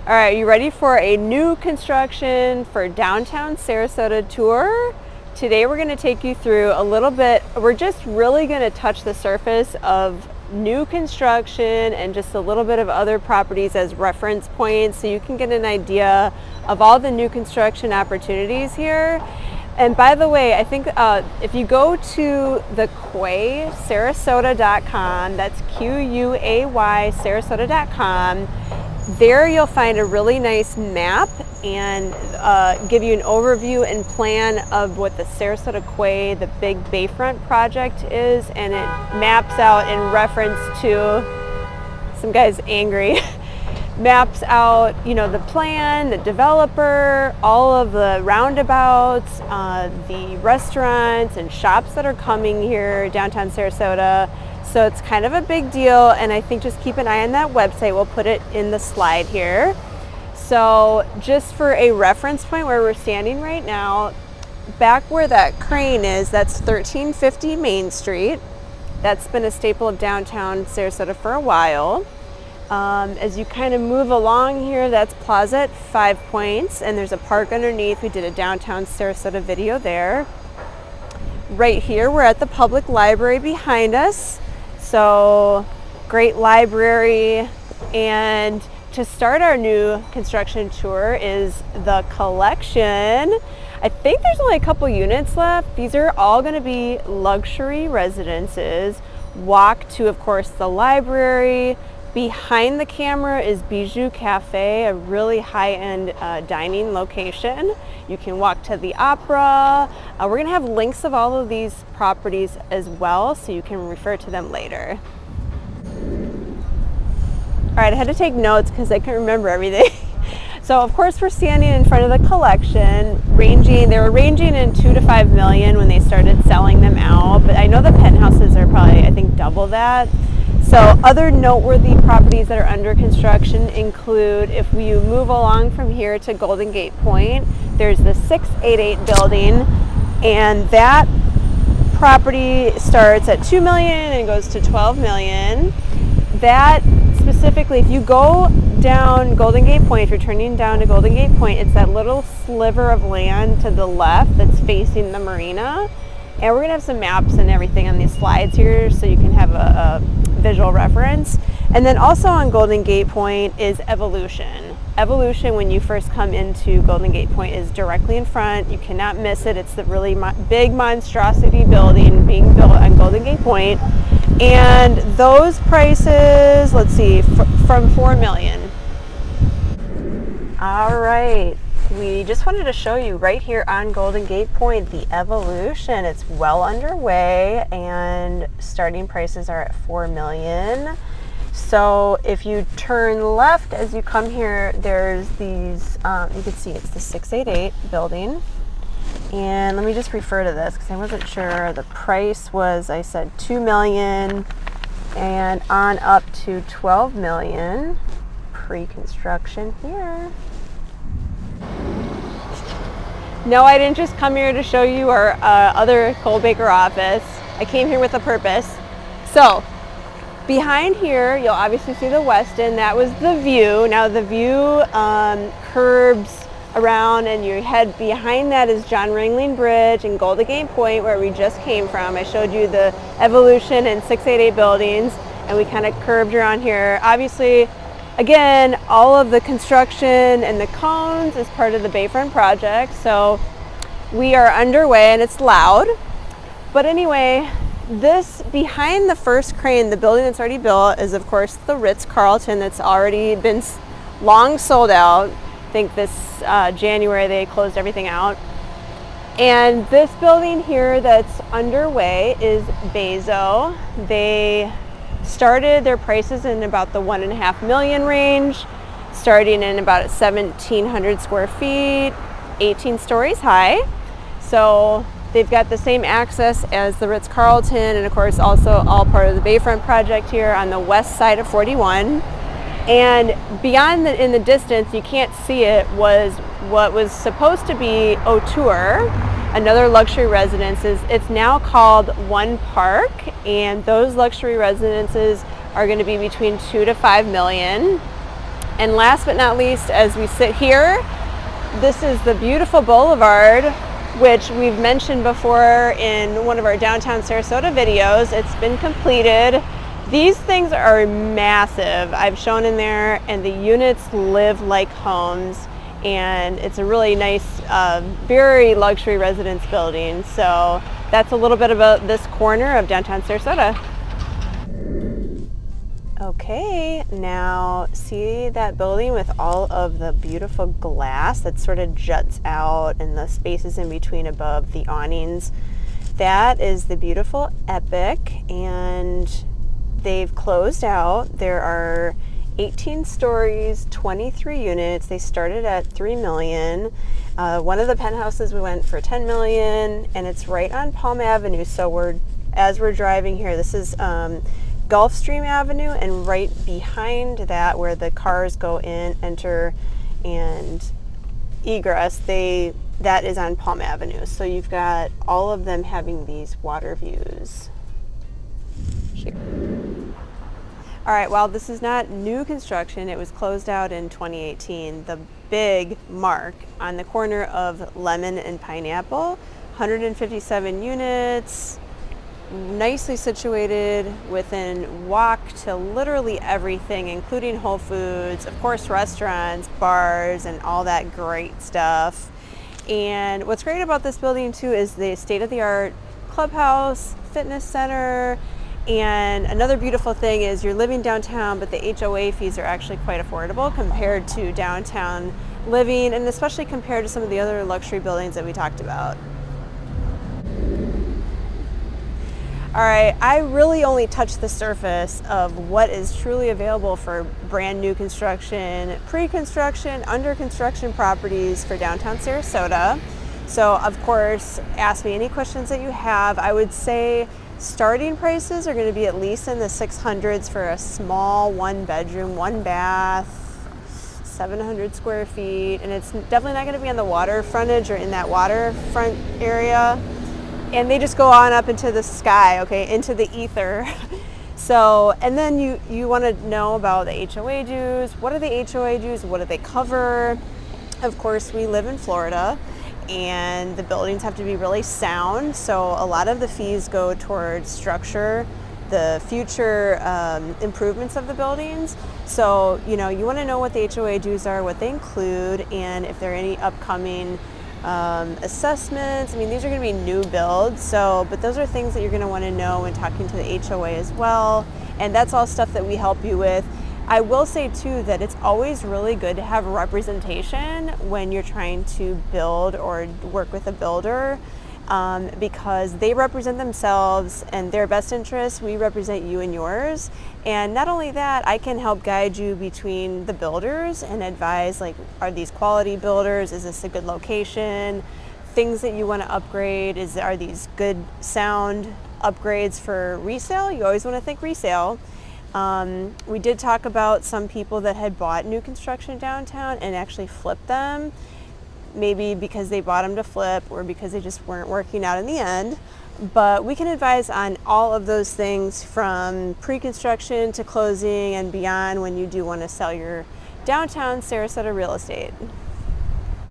All right, you ready for a new construction for downtown Sarasota tour? Today we're going to take you through a little bit. We're just really going to touch the surface of new construction and just a little bit of other properties as reference points so you can get an idea of all the new construction opportunities here. And by the way, I think if you go to the Quay Sarasota.com, that's Quay Sarasota.com, there you'll find a really nice map and give you an overview and plan of what the Sarasota Quay, the big Bayfront project is, and it maps out in reference to, some guy's angry, maps out, you know, the plan, the developer, all of the roundabouts, the restaurants and shops that are coming here downtown Sarasota. So it's kind of a big deal, and I think just keep an eye on that website. We'll put it in the slide here. So just for a reference point where we're standing right now, back where that crane is, that's 1350 Main Street. That's been a staple of downtown Sarasota for a while. As you kind of move along here, that's Plaza at 5 Points, and there's a park underneath. We did a downtown Sarasota video there. Right here, we're at the public library behind us. So great library. And to start our new construction tour is the collection. I think there's only a couple units left. These are all going to be luxury residences. Walk to, of course, the library. Behind the camera is Bijou Cafe, a really high-end dining location. You can walk to the opera. We're going to have links of all of these properties as well, so you can refer to them later. All right, I had to take notes because I couldn't remember everything. So, of course, we're standing in front of the collection, they were ranging in $2 to $5 million when they started selling them out, but I know the penthouses are probably, I think, double that. So other noteworthy properties that are under construction include, if you move along from here to Golden Gate Point, there's the SIX88 building, and that property starts at $2 million and goes to $12 million. That specifically, if you go down Golden Gate Point, if you're turning down to Golden Gate Point, it's that little sliver of land to the left that's facing the marina. And we're going to have some maps and everything on these slides here so you can have a visual reference. And then also on Golden Gate Point is Evolution. Evolution, when you first come into Golden Gate Point, is directly in front. You cannot miss it. It's the really big monstrosity building being built on Golden Gate Point. And those prices, let's see, from $4 million. All right. We just wanted to show you right here on Golden Gate Point the Evolution. It's well underway and starting prices are at $4 million. So if you turn left as you come here, there's these, you can see it's the 688 building. And let me just refer to this because I wasn't sure. The price was, I said, $2 million and on up to $12 million pre-construction here. No, I didn't just come here to show you our other Cole Baker office. I came here with a purpose. So, behind here, you'll obviously see the Westin. That was the view. Now the view curbs around and you head behind that is John Ringling Bridge and Golden Gate Point, where we just came from. I showed you the Evolution and 688 buildings, and we kind of curved around here. Obviously, again, all of the construction and the cones is part of the Bayfront project, so we are underway and it's loud. But anyway, this behind the first crane, the building that's already built, is of course the Ritz-Carlton that's already been long sold out. I think this January they closed everything out. And this building here that's underway is Bezo. They started their prices in about the $1.5 million range, starting in about 1,700 square feet, 18 stories high. So they've got the same access as the Ritz-Carlton, and of course also all part of the Bayfront project here on the west side of 41. And beyond in the distance, you can't see it, was what was supposed to be O'Toole, another luxury residences. It's now called One Park, and those luxury residences are going to be between $2 to $5 million. And last but not least, as we sit here, this is the beautiful boulevard, which we've mentioned before in one of our downtown Sarasota videos. It's been completed. These things are massive. I've shown in there, and the units live like homes, and it's a really nice, very luxury residence building. So that's a little bit about this corner of downtown Sarasota. Okay, now see that building with all of the beautiful glass that sort of juts out and the spaces in between above the awnings? That is the beautiful Epic, and they've closed out. There are 18 stories, 23 units. They started at $3 million. One of the penthouses we went for $10 million, and it's right on Palm Avenue. So as we're driving here, this is Gulfstream Avenue, and right behind that, where the cars go in, enter, and egress, that is on Palm Avenue. So you've got all of them having these water views here. All right, well, this is not new construction. It was closed out in 2018. The big mark on the corner of Lemon and Pineapple, 157 units, nicely situated, within walk to literally everything, including Whole Foods, of course, restaurants, bars, and all that great stuff. And what's great about this building too is the state-of-the-art clubhouse, fitness center, and another beautiful thing is you're living downtown, but the HOA fees are actually quite affordable compared to downtown living, and especially compared to some of the other luxury buildings that we talked about. All right, I really only touched the surface of what is truly available for brand new construction, pre-construction, under construction properties for downtown Sarasota. So of course, ask me any questions that you have. I would say starting prices are going to be at least in the 600s for a small 1-bedroom, 1-bath, 700 square feet, and it's definitely not going to be on the water frontage or in that waterfront area. And they just go on up into the sky, okay, into the ether. So, and then you want to know about the HOA dues. What are the HOA dues? What do they cover? Of course, we live in Florida, and the buildings have to be really sound. So a lot of the fees go towards structure, the future improvements of the buildings. So, you want to know what the HOA dues are, what they include, and if there are any upcoming assessments. I mean, these are going to be new builds, but those are things that you're going to want to know when talking to the HOA as well. And that's all stuff that we help you with. I will say too that it's always really good to have representation when you're trying to build or work with a builder, because they represent themselves and their best interests. We represent you and yours. And not only that, I can help guide you between the builders and advise, like, are these quality builders? Is this a good location? Things that you want to upgrade, are these good sound upgrades for resale? You always want to think resale. We did talk about some people that had bought new construction downtown and actually flipped them, maybe because they bought them to flip or because they just weren't working out in the end. But we can advise on all of those things from pre-construction to closing and beyond when you do want to sell your downtown Sarasota real estate.